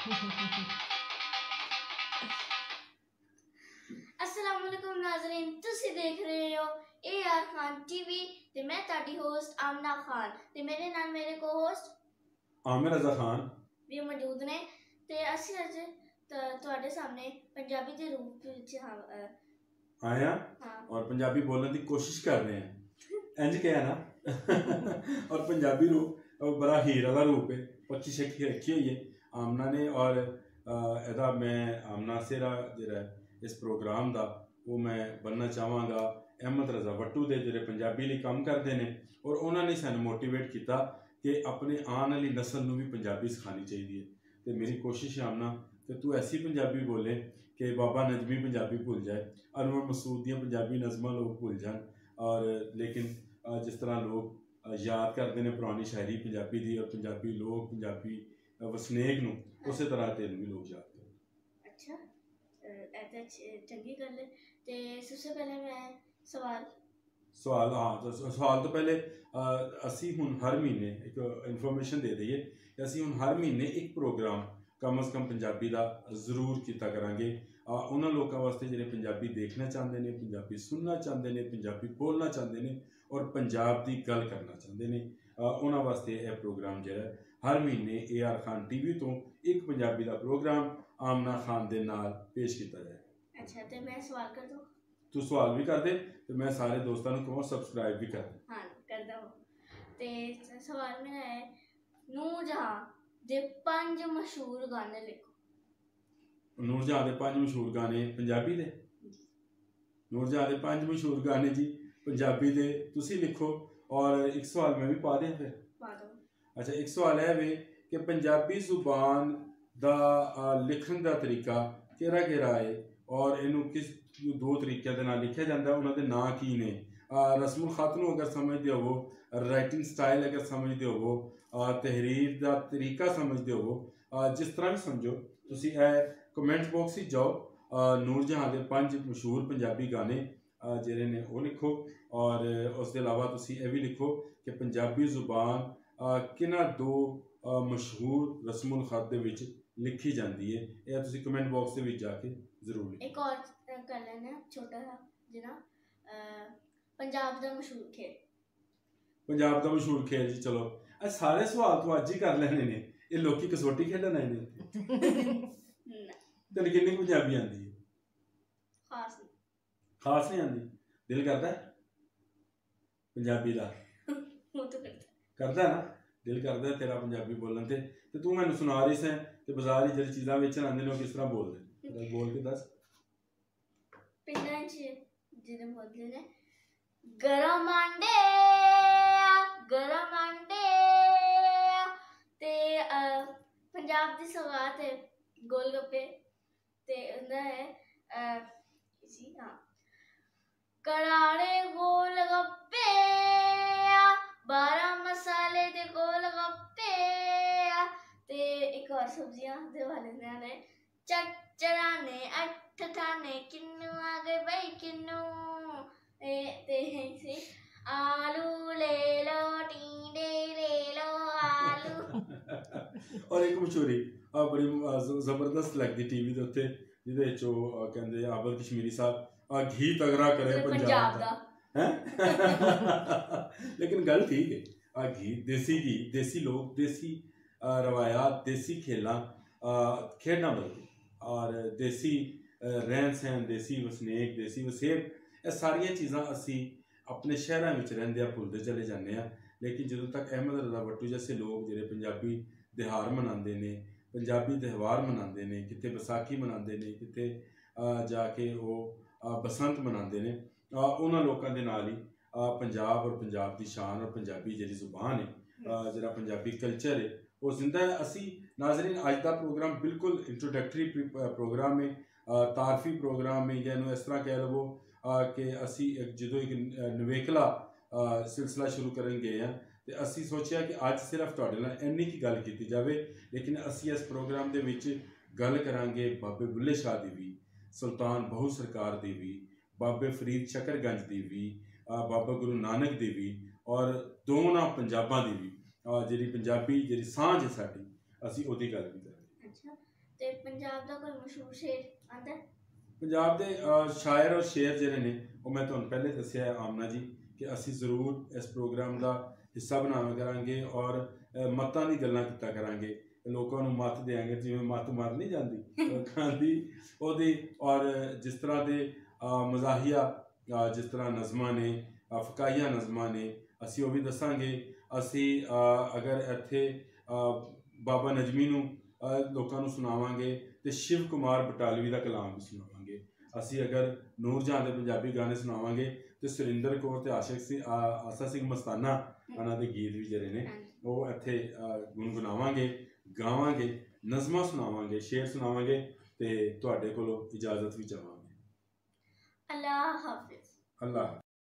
अस्सलामुअलैकुम नाज़रीन, तुसी देख रहे हो AR खान टीवी ते मैं ताड़ी होस्ट आमना खान ते मेरे नाल मेरे को होस्ट आमिर रजा खान भी मौजूद ने ते ਅਸੀਂ ਅੱਜ ਤੁਹਾਡੇ ਸਾਹਮਣੇ ਪੰਜਾਬੀ ਦੇ ਰੂਪ ਵਿੱਚ आए हैं और पंजाबी बोलने की कोशिश कर रहे हैं इंज क्या है ना और पंजाबी रूप बड़ा हीर वाला रूप है, पक्की शक्की रखी हुई है आमना ने। और एदा मैं आमना सेरा जरा इस प्रोग्राम का वो मैं बनना चाहवागा अहमद रजा वट्टू दे जो पंजाबी लिए काम करते हैं और उन्होंने सानू मोटिवेट किया कि अपने आने वाली नस्ल को भी पंजाबी सिखानी चाहिए। तो मेरी कोशिश है आमना कि तू ऐसी पंजाबी बोले कि बाबा नजमी पंजाबी भूल जाए, अनवर मसूद दियाँ पंजाबी नज़मां लोग भूल जाए। और लेकिन जिस तरह लोग याद करते हैं पुरानी शायरी पंजाबी दी और पंजाबी लोग पंजाबी वसनीक नूं उस तरह तेन भी लोग याद करें। अच्छा, ऐसा चंगी गल है। ते सबसे पहले मैं सवाल हाँ, तो सवाल तो पहले असी हुण हर महीने एक इन्फॉर्मेशन दे दईए कि असी हुण हर महीने एक प्रोग्राम कम अज़ कम पंजाबी का जरूर किया करांगे। उन्होंने लोगों वास्ते जिहड़े पंजाबी देखना चाहते हैं, पंजाबी सुनना चाहते हैं, पंजाबी बोलना चाहते हैं और पंजाब की गल करना चाहते हैं, उन्होंने वास्ते यह प्रोग्राम जो है हर महीने AR खान टीवी तो एक पंजाबी का प्रोग्राम आमना खान के नाल पेश किया जाए। अच्छा, तो मैं सवाल कर दूं? तू सवाल भी कर दे तो मैं सारे दोस्तों को कहूँ सब्सक्राइब भी कर। हाँ, करदा हूँ। ते सवाल मेरा है नूरजहां दे 5 मशहूर गाने लिखो। नूरजहां दे 5 मशहूर गाने पंजाबी दे। नूरजहां दे 5 मशहूर गाने जी पंजाबी दे तुसी लिखो। और एक सवाल मैं भी पा दें फिर? पा दो। अच्छा, एक सवाल है वे कि पंजाबी जुबान दा लिखण दा तरीका केड़ा है और इनू किस 2 तरीक़े दे नाल लिखिया जांदा है, उन्हां दे नां की ने? रस्मुल खत नूं अगर समझदे हो, राइटिंग स्टाइल अगर समझदे हो, तहरीर दा तरीका समझदे हो, जिस तरह भी समझो तुसी कमेंट बॉक्स ही जाओ। नूरजहां दे 5 मशहूर पंजाबी गाने जिहड़े ने वो लिखो और उसके अलावा तुसी ये भी लिखो कि पंजाबी जुबान किन्हां 2 मशहूर रस्मुल खत दे विच लिखी जाती है। यह तुसी कमेंट बॉक्स दे विच जाके जरूर लिखो। एक और कर लेना छोटा सा जिना पंजाब दा मशहूर खेल। पंजाब दा मशहूर खेल जी, चलो सारे सवाल तो अज ही कर लेने ने, ये लोग कसोटी खेलन आए ने। तेन किन्नी पंजाबी आंदी है? खास नहीं आंदी। दिल करता है पंजाबी दा? करता है ना, दिल करता है तेरा पंजाबी बोलन ते तू मैनू सुना रही सैं ते बाजार च जेह्ड़ी चीज़ां बेचन आंदे ने किस तरह बोलदे, बोल के दस। पिंडां च जिहड़े बोलदे ने गरम आंडे ते पंजाब दी सौगात है गोलगप्पे ते उंदा है इसी हाँ करारे गोलगप्पे 12 मसाले दे गोलगप्पे ते एक और सब्जियां दे वाले ने चचराने 8 ठाने किन्नू आ गए भाई किन्नू ते आलू ले लो टींडे ले लो आलू। और एक मशहूरी बड़ी जबरदस्त लगती टीवी के उत्ते जिहदे विच ओह कहंदे आबद कश्मीरी साहब घी तगड़ा करे पंजाब दा हैं। लेकिन गल ठीक है, घी देसी लोग देसी रवायात देसी खेलां खेडना बल्कि और देसी रहन सहन देसी वसनीक देसी वसेब ये सारिया चीज़ां असी अपने शहरों में रहिंदे भुलते चले जाते हैं। लेकिन जो तक अहमद रजा वट्टू जैसे लोग जिहड़े पंजाबी तिहार मनाते हैं, पंजाबी त्यौहार मनाते हैं, कितने बैसाखी मनाते हैं, कितने जाके वो बसंत मनाते हैं, उन्होंने लोगों के नाल ही पंजाब और पंजाब की शान और पंजाबी जी जुबान है जरा पंजाबी कल्चर है वो जिंदा है। असी नाजरीन अज का प्रोग्राम बिल्कुल इंट्रोडक्टरी प्रोग्राम है, तारफी प्रोग्राम है, या इस तरह कह लवो कि असी जो एक नवेकला सिलसिला शुरू करन गए हैं तो असी सोचा कि अज सिर्फ तुहाडे नाल इन्नी की गल की जाए। लेकिन असी इस प्रोग्राम के विच गल करांगे बाबे बुल्ले शाह दी भी, सुल्तान बहु सरकार दी भी, बाबे फरीद शकरगंज दी भी, बाबा गुरु नानक दी भी और दोनों पंजाबां दी भी, जी पंजाबी जी सांझ है साडी असी उहदी गल भी करांगे। अच्छा, पंजाब दा कोई मशहूर शेर आंदा है? ਪੰਜਾਬ ਦੇ ਸ਼ਾਇਰ ਔਰ ਸ਼ੇਰ ਜਿਹੜੇ ਨੇ ਉਹ ਮੈਂ ਤੁਹਾਨੂੰ ਪਹਿਲੇ ਦੱਸਿਆ ਹੈ ਆਮਨਾ ਜੀ ਕਿ ਅਸੀਂ ਜ਼ਰੂਰ ਇਸ ਪ੍ਰੋਗਰਾਮ ਦਾ ਹਿੱਸਾ ਬਣਾਇਆ ਕਰਾਂਗੇ ਔਰ ਮੱਤਾਂ ਦੀ ਗੱਲਾਂ ਕੀਤਾ ਕਰਾਂਗੇ, ਲੋਕਾਂ ਨੂੰ ਮੱਤ ਦੇਾਂਗੇ, ਜਿਵੇਂ ਮੱਤ ਮਾਰ ਨਹੀਂ ਜਾਂਦੀ ਲੋਕਾਂ ਦੀ ਉਹਦੀ, ਔਰ ਜਿਸ ਤਰ੍ਹਾਂ ਦੇ ਮਜ਼ਾਹੀਆ ਜਿਸ ਤਰ੍ਹਾਂ ਨਜ਼ਮਾਂ ਨੇ, ਫਕਾਹੀਆ ਨਜ਼ਮਾਂ ਨੇ, ਅਸੀਂ ਉਹ ਵੀ ਦੱਸਾਂਗੇ। ਅਸੀਂ ਅਗਰ ਇੱਥੇ ਬਾਬਾ ਨਜਮੀ ਨੂੰ ਲੋਕਾਂ ਨੂੰ ਸੁਣਾਵਾਂਗੇ ਤੇ ਸ਼ਿਵ ਕੁਮਾਰ ਬਟਾਲਵੀ ਦਾ ਕਲਾਮ ਵੀ ਸੁਣਾਵਾਂਗੇ। ਅਸੀਂ ਅਗਰ ਨੂਰਜਹਾਂ ਦੇ ਪੰਜਾਬੀ ਗਾਣੇ ਸੁਣਾਵਾਂਗੇ ਤੇ ਸੁਰਿੰਦਰ ਕੌਰ ਤੇ ਆਸਾ ਸਿੰਘ ਮਸਤਾਨਾ ਉਹਨਾਂ ਦੇ ਗੀਤ ਵੀ ਜਿਹੜੇ ਨੇ ਉਹ ਇੱਥੇ ਗੁਣਗੁਣਾਵਾਂਗੇ, ਗਾਵਾਂਗੇ, ਨਜ਼ਮਾਂ ਸੁਣਾਵਾਂਗੇ, ਸ਼ੇਰ ਸੁਣਾਵਾਂਗੇ ਤੇ ਤੁਹਾਡੇ ਕੋਲੋਂ ਇਜਾਜ਼ਤ ਵੀ ਚਾਹਾਂਗੇ। ਅੱਲਾਹ ਹਾਫਿਜ਼। ਅੱਲਾਹ।